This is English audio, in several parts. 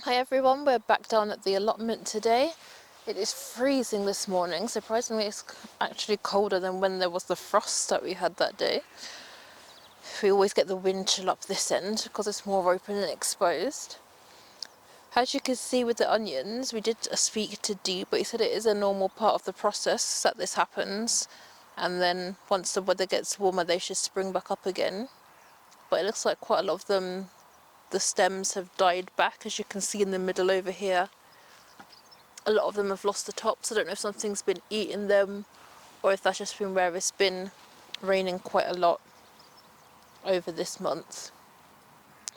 Hi everyone, we're back down at the allotment today. It is freezing this morning. Surprisingly, it's actually colder than when there was the frost that we had that day. We always get the wind chill up this end because it's more open and exposed. As you can see with the onions, we did speak to Dee, but he said it is a normal part of the process that this happens, and then once the weather gets warmer they should spring back up again. But it looks like quite a lot of them, the stems have died back, as you can see in the middle over here. A lot of them have lost the tops. I don't know if something's been eating them or if that's just been where it's been raining quite a lot over this month.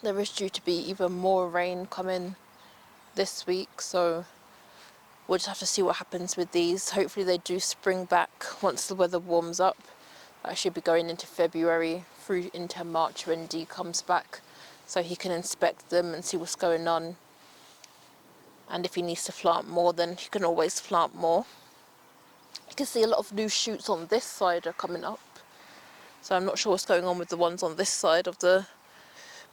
There is due to be even more rain coming this week, so we'll just have to see what happens with these. Hopefully they do spring back once the weather warms up. I should be going into February through into March when Dee comes back, so he can inspect them and see what's going on. And if he needs to plant more, then he can always plant more. You can see a lot of new shoots on this side are coming up. So I'm not sure what's going on with the ones on this side of the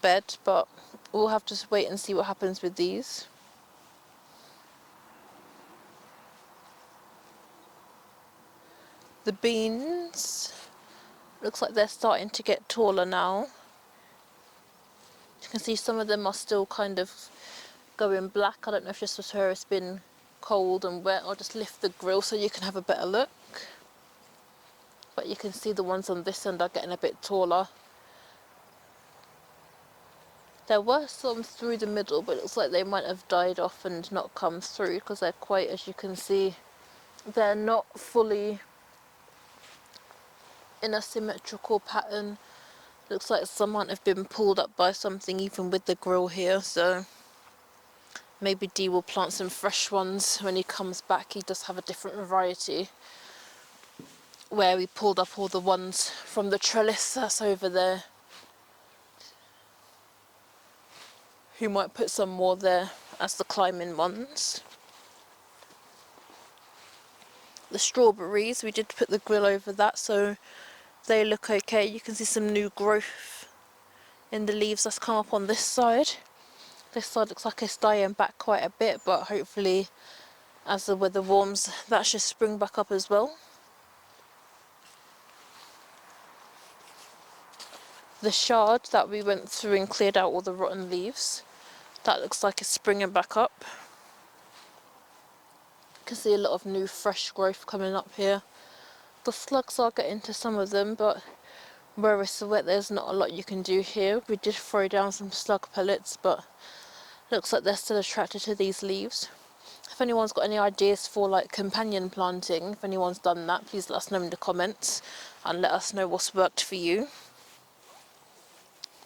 bed, but we'll have to wait and see what happens with these. The beans, looks like they're starting to get taller now. You can see some of them are still kind of going black. I don't know if just was where it's been cold and wet. I'll just lift the grill so you can have a better look. But you can see the ones on this end are getting a bit taller. There were some through the middle, but it looks like they might have died off and not come through because they're quite, as you can see, they're not fully in a symmetrical pattern. Looks like some might have been pulled up by something even with the grill here, so maybe Dee will plant some fresh ones when he comes back. He does have a different variety where we pulled up all the ones from the trellis that's over there. He might put some more there as the climbing ones. The strawberries, we did put the grill over that, so they look okay. You can see some new growth in the leaves that's come up on this side. This side looks like it's dying back quite a bit, but hopefully as the weather warms that should spring back up as well. The shard that we went through and cleared out all the rotten leaves, that looks like it's springing back up. You can see a lot of new fresh growth coming up here. The slugs are getting to some of them, but where it's wet there's not a lot you can do here. We did throw down some slug pellets, but looks like they're still attracted to these leaves. If anyone's got any ideas for like companion planting, if anyone's done that, please let us know in the comments and let us know what's worked for you.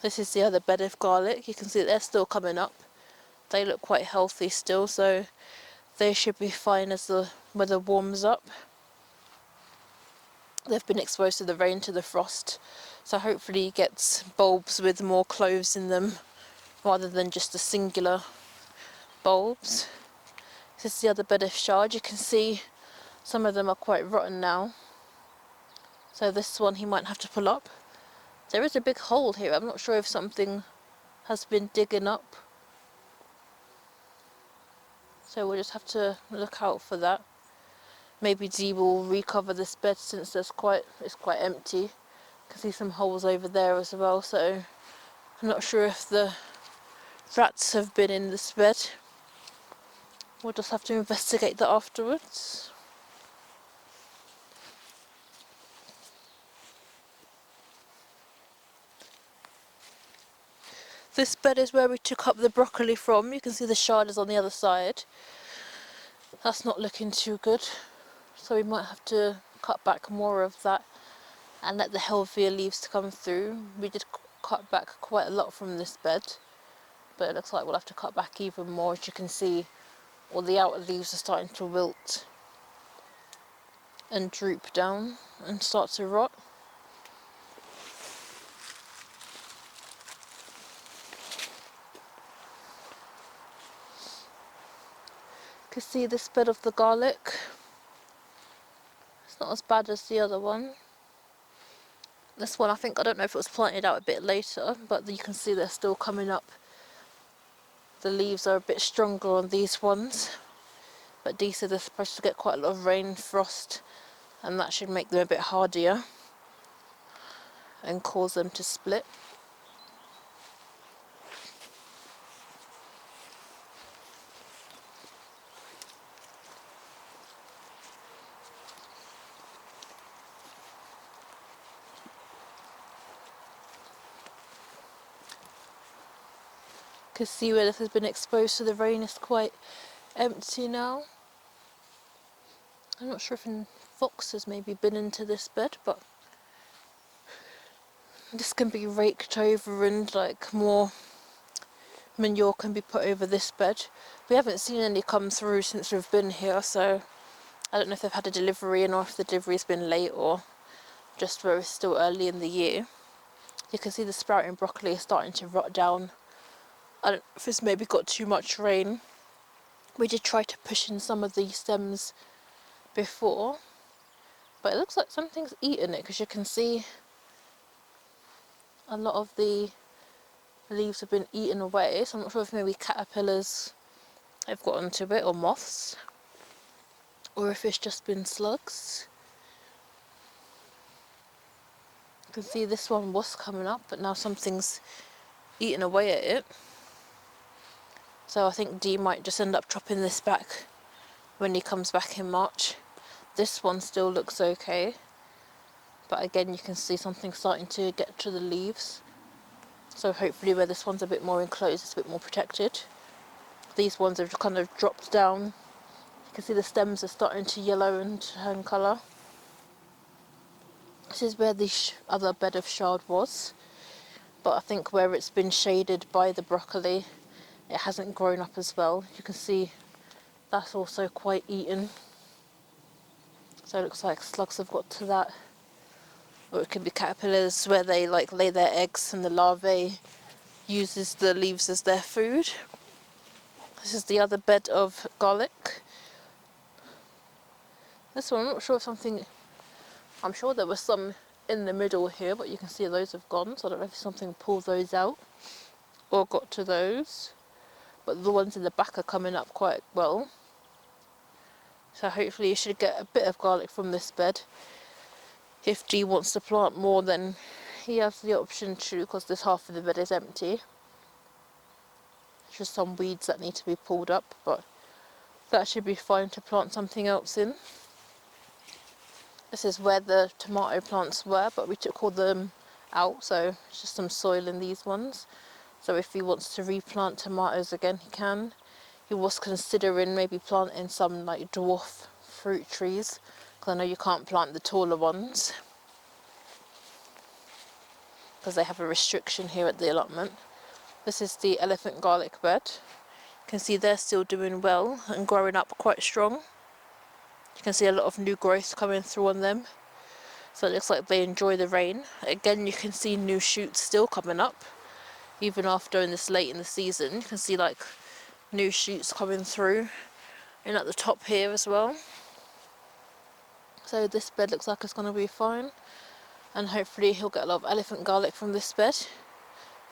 This is the other bed of garlic. You can see they're still coming up. They look quite healthy still, so they should be fine as the weather warms up. They've been exposed to the rain, to the frost, so hopefully he gets bulbs with more cloves in them rather than just the singular bulbs. This is the other bed of chard. You can see some of them are quite rotten now, so this one he might have to pull up. There is a big hole here. I'm not sure if something has been digging up, so we'll just have to look out for that. Maybe Dee will recover this bed since it's quite empty. You can see some holes over there as well, so I'm not sure if the rats have been in this bed. We'll just have to investigate that afterwards. This bed is where we took up the broccoli from. You can see the shard is on the other side. That's not looking too good, so we might have to cut back more of that and let the healthier leaves to come through. We did cut back quite a lot from this bed, but it looks like we'll have to cut back even more. As you can see, all the outer leaves are starting to wilt and droop down and start to rot. You can see this bed of the garlic. It's not as bad as the other one. This one, I don't know if it was planted out a bit later, but you can see they're still coming up the leaves are a bit stronger on these ones, but Dee said they're supposed to get quite a lot of rain, frost, and that should make them a bit hardier and cause them to split. You can see where this has been exposed to the rain is quite empty now. I'm not sure if any foxes maybe been into this bed, but this can be raked over and like more manure can be put over this bed. We haven't seen any come through since we've been here, so I don't know if they've had a delivery in or if the delivery's been late or just where it's still early in the year. You can see the sprouting broccoli is starting to rot down. I don't know if it's maybe got too much rain. We did try to push in some of these stems before, but it looks like something's eaten it, because you can see a lot of the leaves have been eaten away, so I'm not sure if maybe caterpillars have got onto it, or moths, or if it's just been slugs. You can see this one was coming up, but now something's eaten away at it. So I think Dee might just end up chopping this back when he comes back in March. This one still looks okay, but again you can see something starting to get to the leaves. So hopefully where this one's a bit more enclosed, it's a bit more protected. These ones have kind of dropped down. You can see the stems are starting to yellow and turn colour. This is where the other bed of chard was, but I think where it's been shaded by the broccoli, it hasn't grown up as well. You can see that's also quite eaten. So it looks like slugs have got to that. Or it could be caterpillars where they like lay their eggs and the larvae uses the leaves as their food. This is the other bed of garlic. This one, I'm not sure if something, I'm sure there was some in the middle here, but you can see those have gone, so I don't know if something pulled those out or got to those. But the ones in the back are coming up quite well. So hopefully you should get a bit of garlic from this bed. If G wants to plant more, then he has the option to, because this half of the bed is empty. Just some weeds that need to be pulled up, but that should be fine to plant something else in. This is where the tomato plants were, but we took all them out, so it's just some soil in these ones. So if he wants to replant tomatoes again, he can. He was considering maybe planting some like dwarf fruit trees, because I know you can't plant the taller ones because they have a restriction here at the allotment. This is the elephant garlic bed. You can see they're still doing well and growing up quite strong. You can see a lot of new growth coming through on them, so it looks like they enjoy the rain. Again, you can see new shoots still coming up even after in this late in the season. You can see like new shoots coming through and at the top here as well. So this bed looks like it's going to be fine, and hopefully he'll get a lot of elephant garlic from this bed.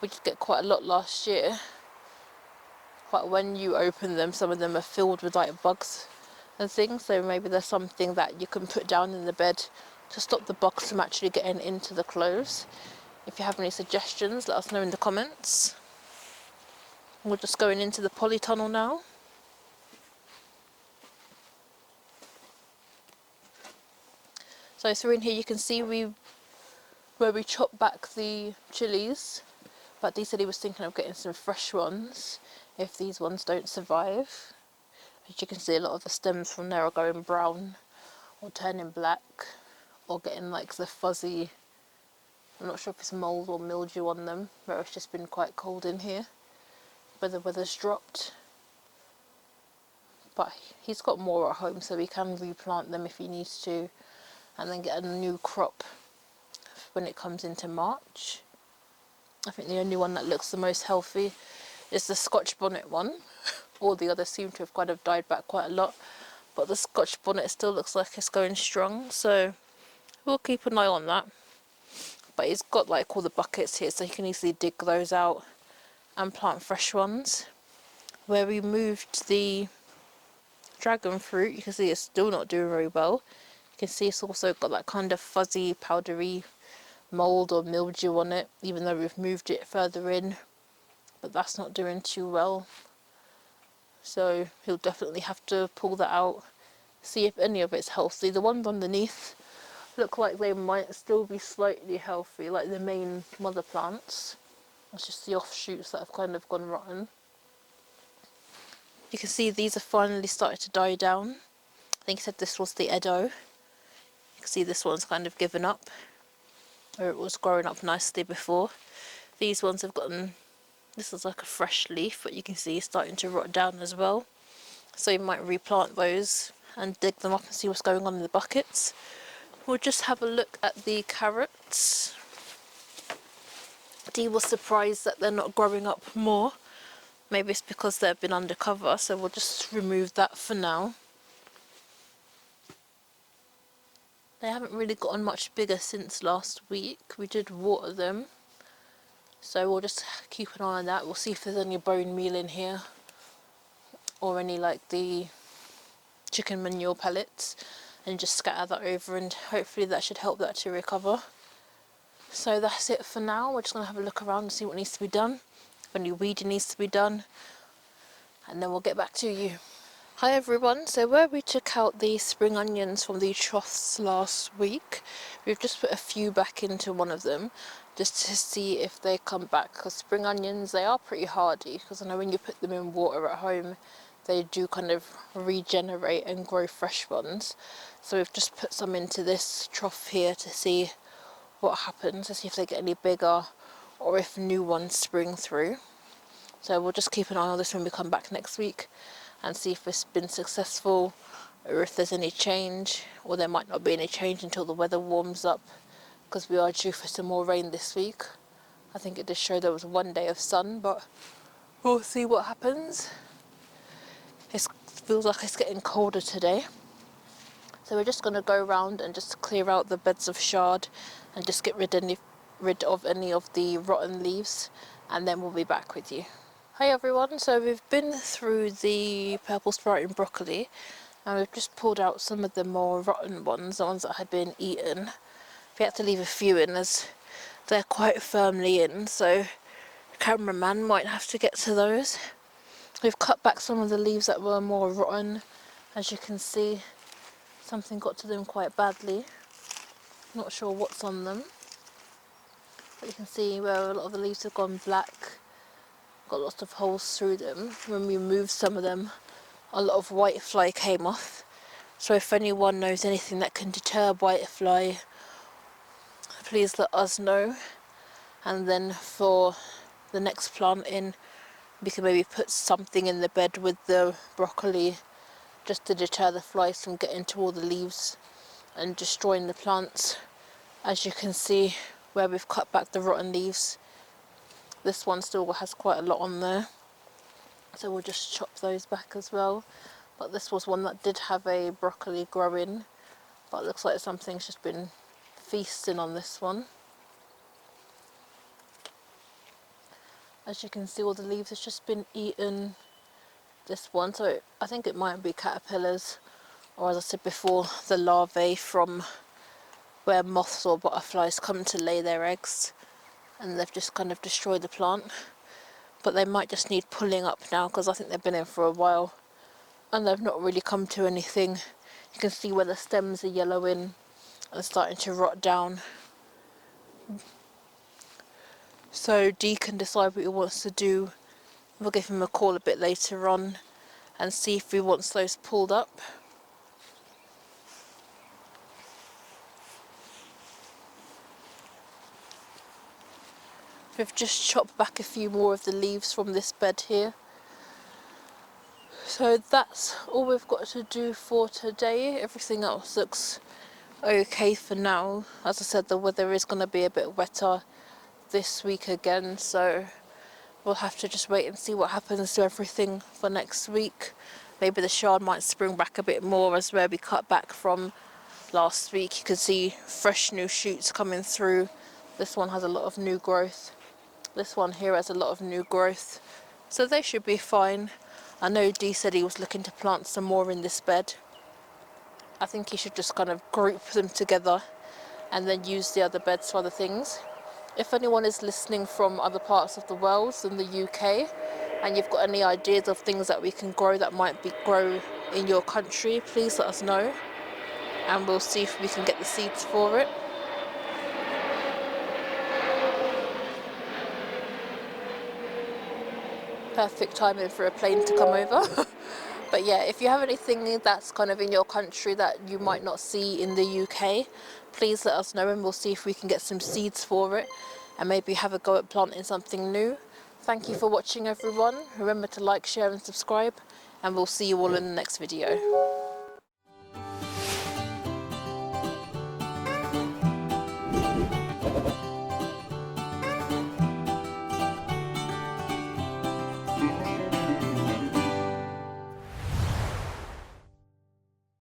We did get quite a lot last year, but when you open them, some of them are filled with like bugs and things, so maybe there's something that you can put down in the bed to stop the bugs from actually getting into the clothes. If you have any suggestions, let us know in the comments. We're just going into the polytunnel now. So through in here you can see where we chopped back the chilies, but Dee said he was thinking of getting some fresh ones if these ones don't survive. As you can see, a lot of the stems from there are going brown or turning black or getting like the fuzzy, I'm not sure if it's mould or mildew on them, where it's just been quite cold in here, but the weather's dropped. But he's got more at home, so he can replant them if he needs to and then get a new crop when it comes into March. I think the only one that looks the most healthy is the Scotch bonnet one. All the others seem to have kind of died back quite a lot, but the Scotch bonnet still looks like it's going strong, so we'll keep an eye on that. But he's got like all the buckets here, so he can easily dig those out and plant fresh ones. where we moved the dragon fruit, you can see it's still not doing very well. You can see it's also got that kind of fuzzy, powdery mold or mildew on it, even though we've moved it further in. But that's not doing too well. So he'll definitely have to pull that out, see if any of it's healthy. The ones underneath look like they might still be slightly healthy, like the main mother plants. It's just the offshoots that have kind of gone rotten. You can see these are finally started to die down. I think he said this was the Edo. You can see this one's kind of given up, where it was growing up nicely before. These ones have gotten, this is like a fresh leaf, but you can see it's starting to rot down as well. So you might replant those and dig them up and see what's going on in the buckets. We'll just have a look at the carrots. Dee was surprised that they're not growing up more. Maybe it's because they've been undercover, so we'll just remove that for now. They haven't really gotten much bigger since last week. We did water them, so we'll just keep an eye on that. We'll see if there's any bone meal in here, or any like the chicken manure pellets, and just scatter that over, and hopefully that should help that to recover. So that's it for now. We're just going to have a look around and see what needs to be done, if any weeding needs to be done, and then we'll get back to you. Hi everyone, so where we took out the spring onions from the troughs last week, we've just put a few back into one of them just to see if they come back, because spring onions, they are pretty hardy, because I know when you put them in water at home they do kind of regenerate and grow fresh ones. So we've just put some into this trough here to see what happens, to see if they get any bigger or if new ones spring through. So we'll just keep an eye on this when we come back next week and see if it's been successful, or if there's any change, or there might not be any change until the weather warms up, because we are due for some more rain this week. I think it did show there was one day of sun, but we'll see what happens. It feels like it's getting colder today. So we're just going to go around and just clear out the beds of shard and just get rid of any of the rotten leaves, and then we'll be back with you. Hi everyone, so we've been through the purple sprouting broccoli and we've just pulled out some of the more rotten ones, the ones that had been eaten. We had to leave a few in as they're quite firmly in, so the cameraman might have to get to those. We've cut back some of the leaves that were more rotten. As you can see, something got to them quite badly. Not sure what's on them, but you can see where a lot of the leaves have gone black. Got lots of holes through them. When we moved some of them, a lot of whitefly came off. So if anyone knows anything that can deter whitefly, please let us know. And then for the next planting, we can maybe put something in the bed with the broccoli just to deter the flies from getting to all the leaves and destroying the plants. As you can see where we've cut back the rotten leaves, this one still has quite a lot on there, so we'll just chop those back as well. But this was one that did have a broccoli growing, but it looks like something's just been feasting on this one. As you can see, all the leaves have just been eaten. This one, so I think it might be caterpillars, or as I said before, the larvae from where moths or butterflies come to lay their eggs, and they've just kind of destroyed the plant. But they might just need pulling up now, because I think they've been in for a while and they've not really come to anything. You can see where the stems are yellowing and starting to rot down. So Dee can decide what he wants to do. We'll give him a call a bit later on and see if he wants those pulled up. We've just chopped back a few more of the leaves from this bed here. So that's all we've got to do for today. Everything else looks okay for now. As I said, the weather is going to be a bit wetter this week again, so we'll have to just wait and see what happens to everything for next week. Maybe the shard might spring back a bit more, as where we cut back from last week. You can see fresh new shoots coming through. This one has a lot of new growth. This one here has a lot of new growth, so they should be fine. I know Dee said he was looking to plant some more in this bed. I think he should just kind of group them together and then use the other beds for other things. If anyone is listening from other parts of the world than the UK and you've got any ideas of things that we can grow that might be grow in your country, please let us know and we'll see if we can get the seeds for it. Perfect timing for a plane to come over. But yeah, if you have anything that's kind of in your country that you might not see in the UK, please let us know and we'll see if we can get some seeds for it and maybe have a go at planting something new. Thank you for watching, everyone. Remember to like, share and subscribe, and we'll see you all in the next video.